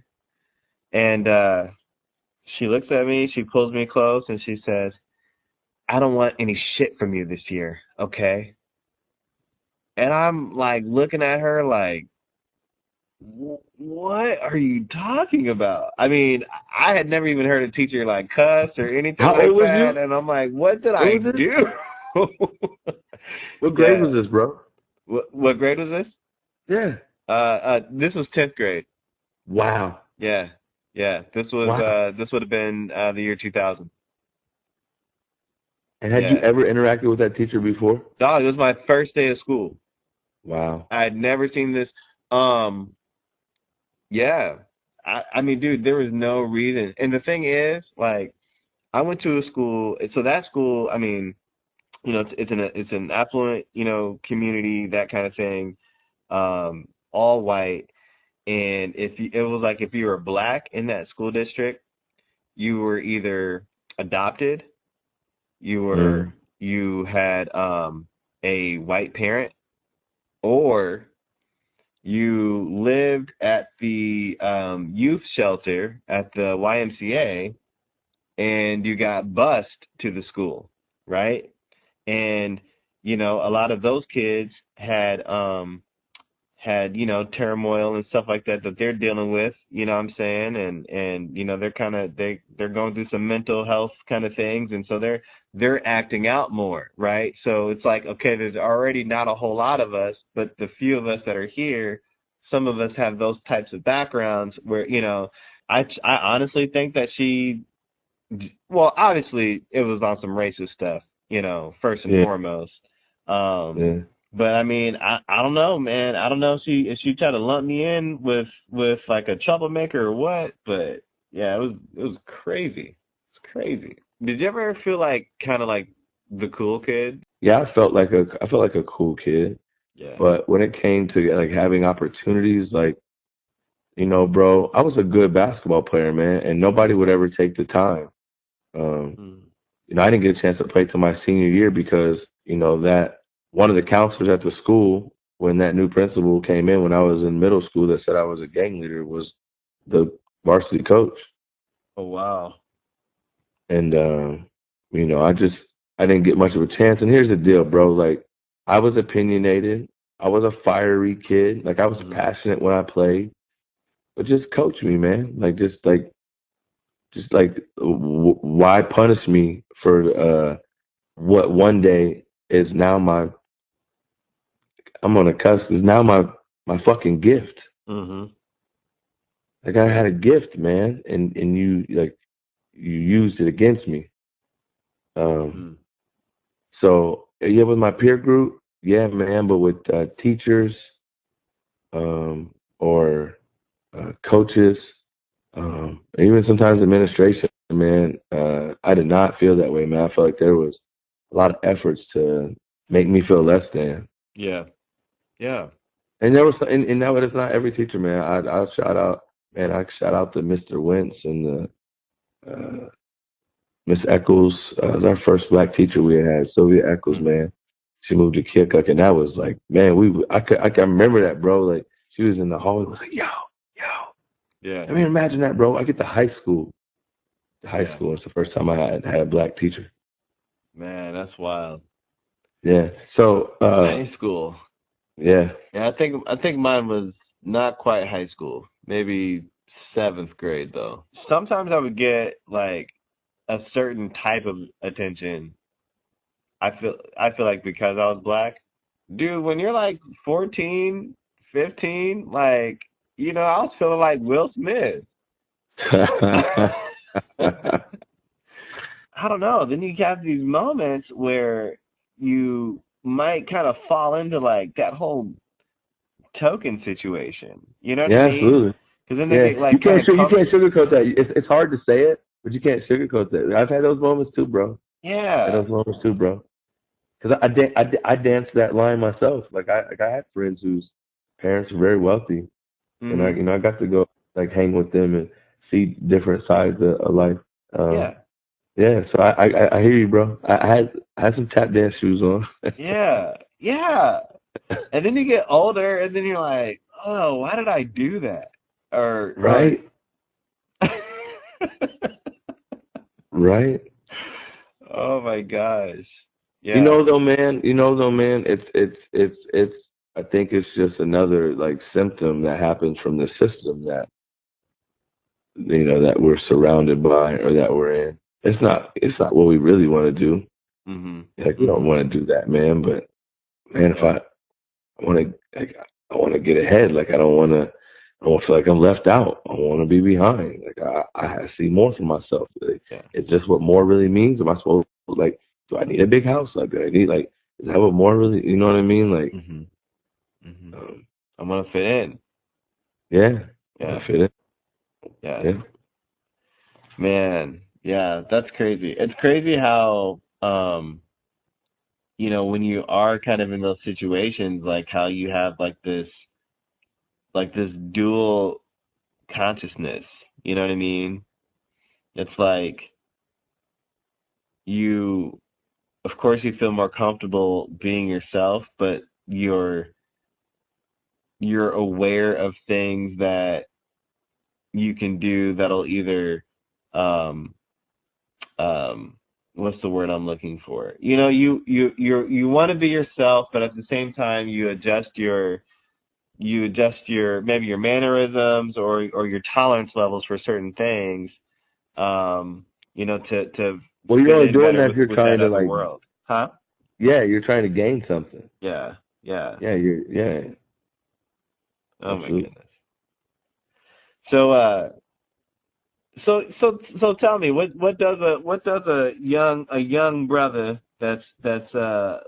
And she looks at me. She pulls me close and she says, I don't want any shit from you this year, okay? And I'm like looking at her like, what are you talking about? I mean, I had never even heard a teacher like cuss or anything How like old was that. you? And I'm like, what did I do? What grade was this, bro? What grade was this? Yeah. This was 10th grade. Wow. Yeah. This was this would have been the year 2000. And had you ever interacted with that teacher before? No, it was my first day of school. Wow. I had never seen this. Yeah. I mean, dude, there was no reason. And the thing is, like, I went to a school. So that school, I mean, you know, it's an affluent, you know, community, that kind of thing, all white. And it was like if you were black in that school district, you were either adopted, you had a white parent, or you lived at the youth shelter at the YMCA, and you got bused to the school, right? And you know, a lot of those kids had you know, turmoil and stuff like that they're dealing with, you know what I'm saying? And you know, they're going through some mental health kind of things, and so they're acting out more, right? So it's like, okay, there's already not a whole lot of us, but the few of us that are here, some of us have those types of backgrounds where, you know, I honestly think that well, obviously it was on some racist stuff, you know, first and foremost. But I mean, I don't know, man. I don't know if she tried to lump me in with like a troublemaker or what, but yeah, it was crazy. It's crazy. Did you ever feel like kind of like the cool kid? Yeah, I felt like a cool kid. Yeah. But when it came to like having opportunities, like, you know, bro, I was a good basketball player, man, and nobody would ever take the time. You know, I didn't get a chance to play till my senior year because, you know, that one of the counselors at the school, when that new principal came in when I was in middle school that said I was a gang leader, was the varsity coach. Oh, wow. And, you know, I didn't get much of a chance. And here's the deal, bro. Like, I was opinionated. I was a fiery kid. Like, I was passionate when I played. But just coach me, man. Why punish me for what one day is now I'm gonna cuss, is now my fucking gift. Like, I had a gift, man, and you used it against me. So yeah, with my peer group, yeah, man, but with teachers, or coaches, even sometimes administration, man, I did not feel that way, man. I felt like there was a lot of efforts to make me feel less than. Yeah. And there was, and that was not every teacher, man. I'll shout out man, I shout out to Mr. Wentz and Miss Eccles. Was our first black teacher we had, Sylvia Eccles, man. She moved to Keokuk, and that was like, man, I can remember that, bro. Like, she was in the hallway, was like, yo. Yeah. I mean, imagine that, bro. I get to high school. It's the first time I had a black teacher. Man, that's wild. Yeah. So high school. Yeah. Yeah, I think mine was not quite high school. Maybe 7th grade though. Sometimes I would get like a certain type of attention. I feel like because I was black. Dude, when you're like 14, 15, like, you know, I was feeling like Will Smith. I don't know. Then you have these moments where you might kind of fall into like that whole token situation. You know what I mean? Absolutely. Because then they get like you can't sugarcoat that. It's hard to say it, but you can't sugarcoat that. I've had those moments too, bro. Yeah. I've had those moments too, bro. Because I danced that line myself. Like I had friends whose parents were very wealthy, and I got to go like hang with them and see different sides of life. Yeah. So I hear you, bro. I had some tap dance shoes on. Yeah. And then you get older, and then you're like, oh, why did I do that? Or right. Right. Oh my gosh. Yeah. You know though, man. It's. I think it's just another like symptom that happens from the system that that we're surrounded by or that we're in. It's not what we really want to do. Mm-hmm. Like we don't want to do that, man. But man, if I want to get ahead. Like I don't feel like I'm left out. I want to be behind. Like I see more for myself. Like, It's just what more really means. Am I supposed like? Do I need a big house? Like, do I need like? Is that what more really? You know what I mean? Like, I'm gonna fit in. Yeah. Fit in. Yeah. Man, yeah, that's crazy. It's crazy how when you are kind of in those situations, like how you have like this dual consciousness. You know what I mean? It's like of course you feel more comfortable being yourself, but you're aware of things that you can do that'll either what's the word I'm looking for? You want to be yourself, but at the same time you adjust your maybe your mannerisms or your tolerance levels for certain things. To well, you're only doing that if you're trying to like world. Huh? Yeah, you're trying to gain something. Yeah. Yeah, Oh my goodness. So tell me, what does a young brother that's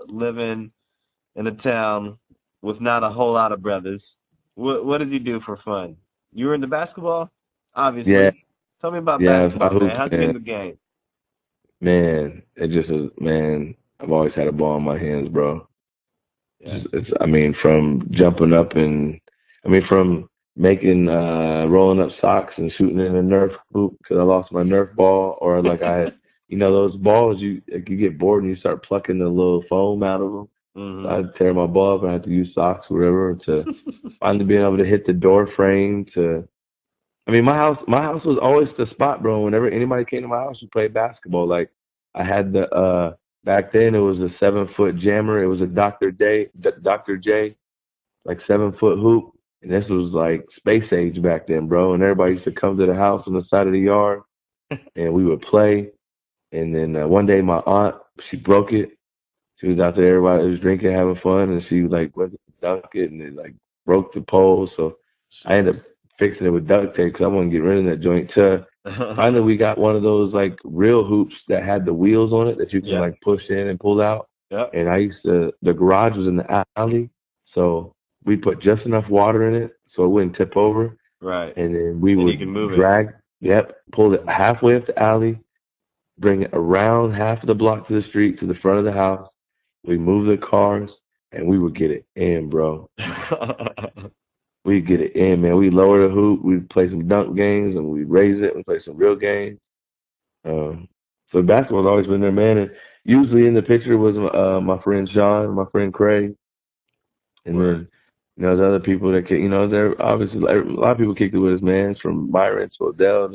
living in a town with not a whole lot of brothers, what does he do for fun? You were into basketball, obviously. Yeah. Tell me about basketball, man. How's it in the game? Man, it just is. Man, I've always had a ball in my hands, bro. Yeah. From jumping up from making rolling up socks and shooting in a Nerf hoop because I lost my Nerf ball, or like I had, those balls you get bored and you start plucking the little foam out of them. So I'd tear my ball up and I had to use socks or whatever to finally being able to hit the door frame. My house was always the spot, bro. Whenever anybody came to my house, we played basketball. Like I had the back then it was a 7-foot jammer. It was a Dr. J, like 7-foot hoop. And this was like space age back then, bro. And everybody used to come to the house on the side of the yard, and we would play. And then one day my aunt, she broke it. She was out there, everybody was drinking, having fun, and she like went to dunk it, and it like broke the pole. So I ended up fixing it with duct tape because I wanted to get rid of that joint. Finally, we got one of those like real hoops that had the wheels on it that you can like push in and pull out. Yep. And the garage was in the alley, so we put just enough water in it so it wouldn't tip over. Right. And then we would pull it halfway up the alley, bring it around half of the block to the street to the front of the house. We move the cars, and we would get it in, bro. we'd get it in, man. We'd lower the hoop, we'd play some dunk games, and we'd raise it and play some real games. So basketball's always been there, man. And usually in the picture was my friend Sean, my friend Craig, and then the other people that there obviously a lot of people kicked it with us, man. It's from Myron to Odell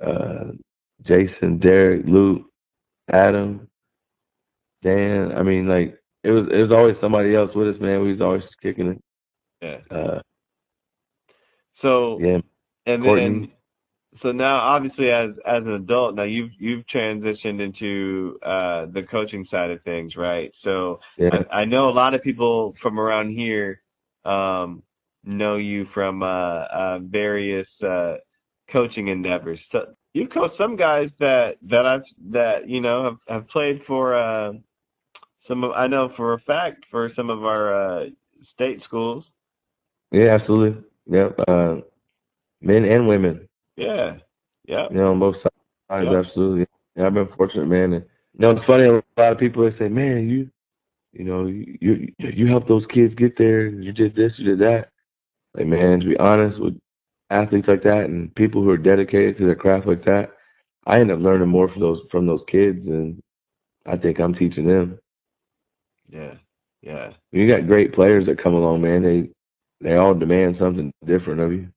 to Jason, Derek, Luke, Adam, Dan. I mean, like it was always somebody else with us, man. We was always kicking it. Yeah. So yeah, and Courtney. then so now obviously as an adult now you've transitioned into the coaching side of things, right? So Yeah. I know a lot of people from around here know you from various coaching endeavors. So you've coached some guys that have played for I know for a fact for some of our state schools. Yeah, absolutely. Yep. Men and women. Yeah. Yeah. On both sides, Yep. absolutely. Yeah, I've been fortunate, man. And it's funny. A lot of people they say, "Man, you helped those kids get there. You did this, you did that." Like, man, to be honest, with athletes like that and people who are dedicated to their craft like that, I end up learning more from those kids, and I think I'm teaching them. Yeah. Yeah. You got great players that come along, man. They all demand something different of you.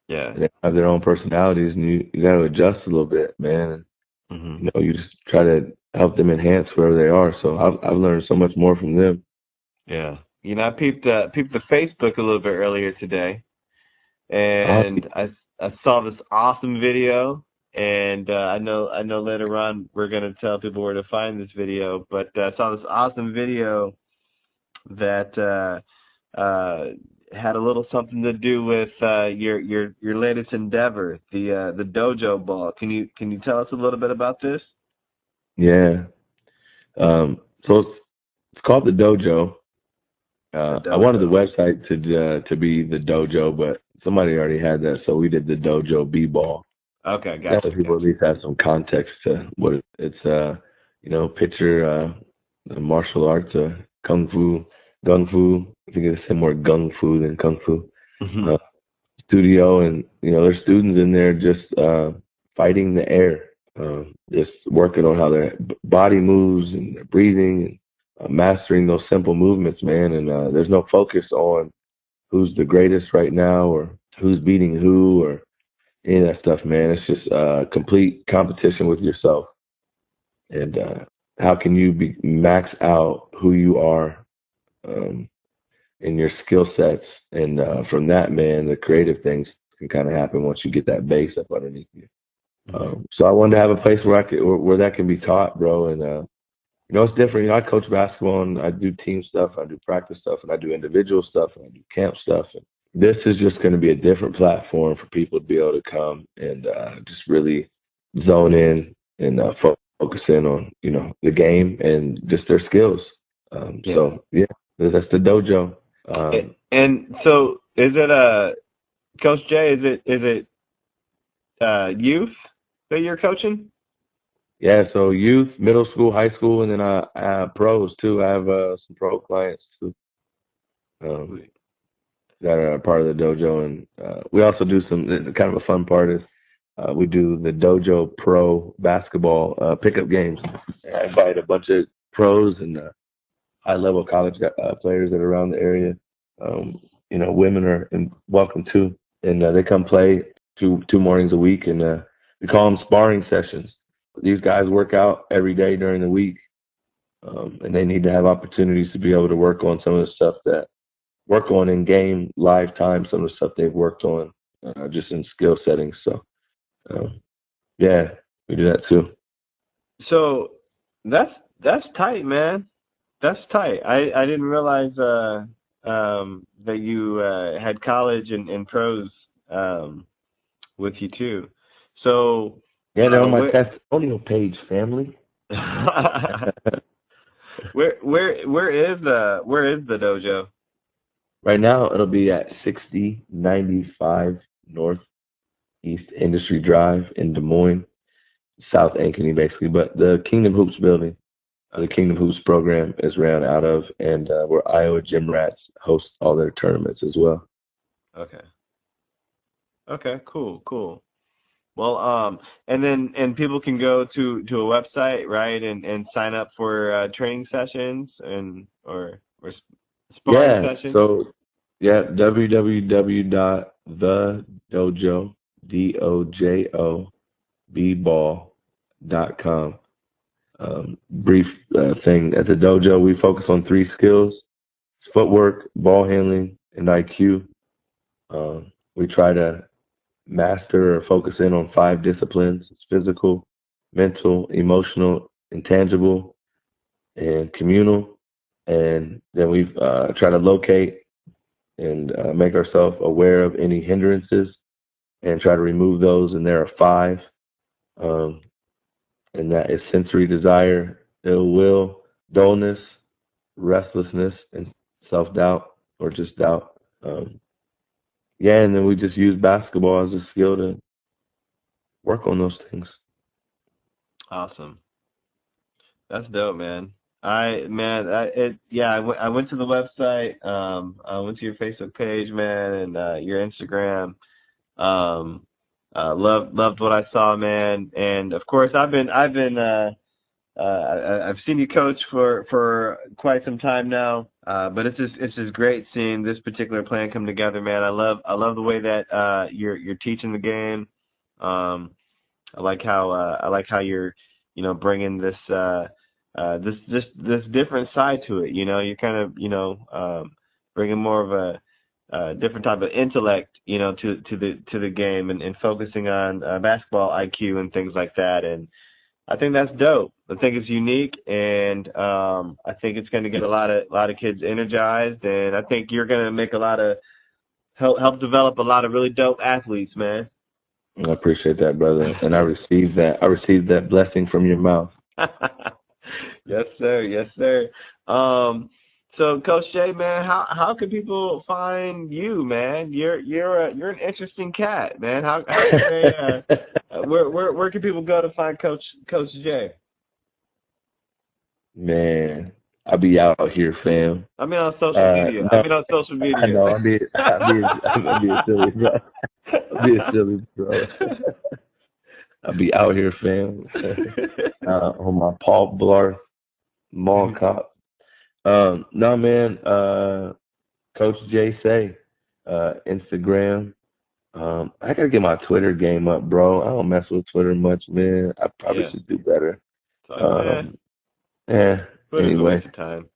Yeah. They have their own personalities, and you got to adjust a little bit, man. Mm-hmm. You just try to help them enhance wherever they are. So I've learned so much more from them. Yeah. I peeped the Facebook a little bit earlier today, and I saw this awesome video. And I know later on we're gonna tell people where to find this video, but I saw this awesome video that had a little something to do with your latest endeavor, the dojo ball. Can you tell us a little bit about this? Yeah. So it's called the dojo. I wanted the website to be the dojo, but somebody already had that, so we did the dojo b-ball. Okay, gotcha. That people at least have some context to what it's. Picture the martial arts, kung fu. I think it's more gung fu than kung fu. Mm-hmm. Studio, and there's students in there just fighting the air, just working on how their body moves and their breathing, and mastering those simple movements, man. And there's no focus on who's the greatest right now or who's beating who or any of that stuff, man. It's just complete competition with yourself, and how can you max out who you are in your skill sets, and from that, man, the creative things can kind of happen once you get that base up underneath you. So I wanted to have a place where that can be taught, bro. And it's different. I coach basketball and I do team stuff, I do practice stuff, and I do individual stuff, and I do camp stuff. And this is just going to be a different platform for people to be able to come and just really zone in and focus in on the game and just their skills. So yeah, that's the dojo. And so, is it Coach Jay? Is it youth that you're coaching? Yeah, so youth, middle school, high school, and then I have pros too. I have some pro clients too that are part of the dojo, and we also do some kind of a fun part is we do the dojo pro basketball pickup games. I invite a bunch of pros and high level college players that are around the area. Women are welcome too, and they come play two mornings a week, and we call them sparring sessions. These guys work out every day during the week, and they need to have opportunities to be able to work on some of the stuff work on in game live time, some of the stuff they've worked on just in skill settings. So yeah, we do that too. So that's tight, man. That's tight. I didn't realize that you had college and pros with you too. So yeah, they're on my testimonial page, family. where is the dojo? Right now, it'll be at 6095 Northeast Industry Drive in Des Moines, South Ankeny, basically. But the Kingdom Hoops building, the Kingdom Hoops program is ran out of, and where Iowa Gym Rats host all their tournaments as well. Okay, cool. Well, and people can go to a website, right, and sign up for training sessions or sparring sessions. So www.thedojo DOJOBball.com. Brief thing at the dojo, we focus on 3 skills: footwork, ball handling, and IQ. We try to master or focus in on 5 disciplines: physical, mental, emotional, intangible, and communal. And then we try to locate and make ourselves aware of any hindrances and try to remove those. And there are 5. And that is sensory desire, ill will, dullness, restlessness, and self-doubt or just doubt. And then we just use basketball as a skill to work on those things. Awesome. That's dope, man. I went to the website. I went to your Facebook page, man, and your Instagram. Loved what I saw, man. And of course, I've seen you coach for quite some time now. But it's just great seeing this particular plan come together, man. I love the way that you're teaching the game. I like how you're bringing this different side to it. You're kind of bringing more of a different type of intellect, to the game and focusing on basketball IQ and things like that. And I think that's dope. I think it's unique, and I think it's going to get a lot of kids energized, and I think you're going to make a lot of help develop a lot of really dope athletes, man. I appreciate that, brother, and I received that. I received that blessing from your mouth. Yes, sir. So, Coach Jay, man, how can people find you, man? You're an interesting cat, man. How can they, where can people go to find Coach Jay? Man, I'll be out here, fam. I mean on social media. No, I know. I'll be a silly bro. I'll be out here, fam. On my Paul Blart Mall Cop. No, man. Coach Jay Say, Instagram. I gotta get my Twitter game up, bro. I don't mess with Twitter much, man. I probably should do better. Anyway. Waste of time.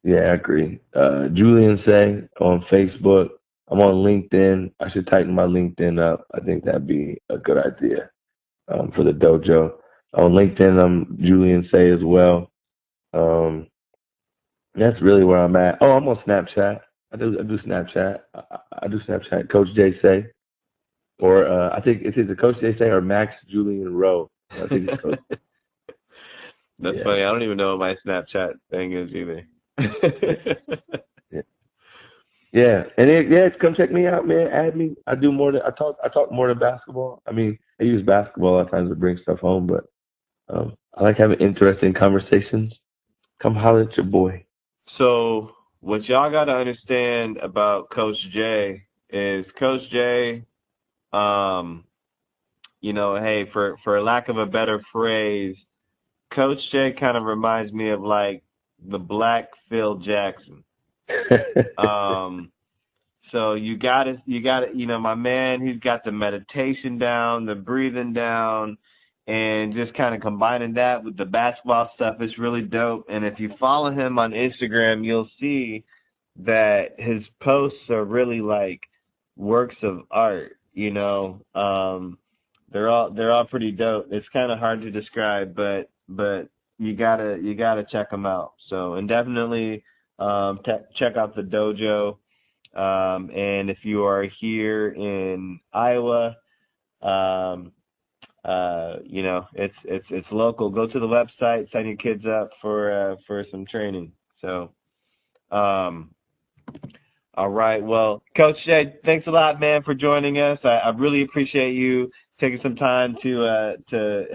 Yeah, I agree. Julian Say on Facebook. I'm on LinkedIn. I should tighten my LinkedIn up. I think that'd be a good idea for the dojo. On LinkedIn, I'm Julian Say as well. That's really where I'm at. Oh, I'm on Snapchat. I do Snapchat. I do Snapchat. Coach Jay Say, or I think it's either Coach Jay Say or Max Julian Rowe. I think it's Coach. That's funny. I don't even know what my Snapchat thing is either. And come check me out, man. Add me. I talk more than basketball. I mean, I use basketball a lot of times to bring stuff home, but I like having interesting conversations. Come holler at your boy. So what y'all got to understand about Coach Jay is Coach Jay, hey, for lack of a better phrase, Coach Jay kind of reminds me of like the Black Phil Jackson. So you got my man, he's got the meditation down, the breathing down, and just kind of combining that with the basketball stuff is really dope. And if you follow him on Instagram, you'll see that his posts are really like works of art, They're all pretty dope. It's kind of hard to describe, but you gotta check them out. So, and definitely check out the dojo. And if you are here in Iowa, it's local. Go to the website, sign your kids up for some training. So, all right. Well, Coach Jay, thanks a lot, man, for joining us. I really appreciate you taking some time to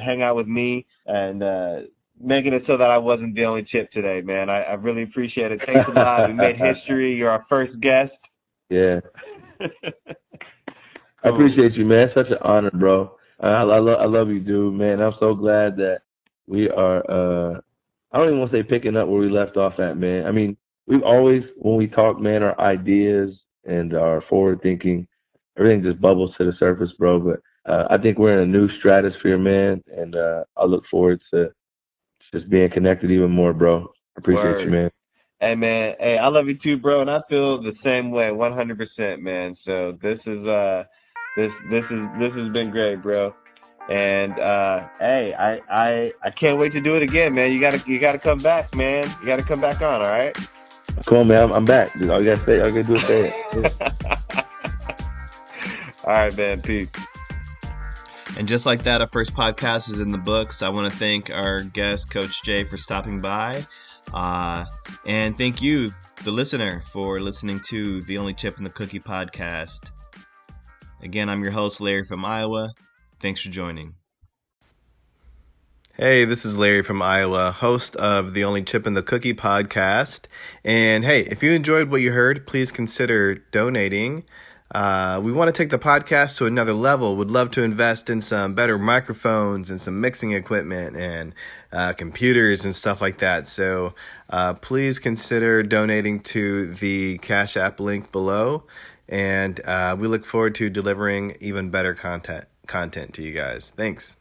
hang out with me and making it so that I wasn't the only chip today, man. I really appreciate it. Thanks a lot. We made history. You're our first guest. Yeah. I appreciate you, man. Such an honor, bro. I love you, dude, man. I'm so glad that we are. I don't even want to say picking up where we left off at, man. I mean, we've always, when we talk, man, our ideas and our forward thinking, everything just bubbles to the surface, bro. But I think we're in a new stratosphere, man, and I look forward to just being connected even more, bro. I appreciate you, man. Hey, man. Hey, I love you too, bro, and I feel the same way, 100%, man. So this is this has been great, bro. And hey, I can't wait to do it again, man. You gotta come back, man. You gotta come back on, all right? Come on, man. I'm back. Dude, all you gotta do is say it. All right, man. Peace. And just like that, our first podcast is in the books. I want to thank our guest, Coach Jay, for stopping by. And thank you, the listener, for listening to the Only Chip in the Cookie podcast. Again, I'm your host, Larry from Iowa. Thanks for joining. Hey, this is Larry from Iowa, host of the Only Chip in the Cookie podcast. And hey, if you enjoyed what you heard, please consider donating. We want to take the podcast to another level. Would love to invest in some better microphones and some mixing equipment and computers and stuff like that. So please consider donating to the Cash App link below. And we look forward to delivering even better content to you guys. Thanks.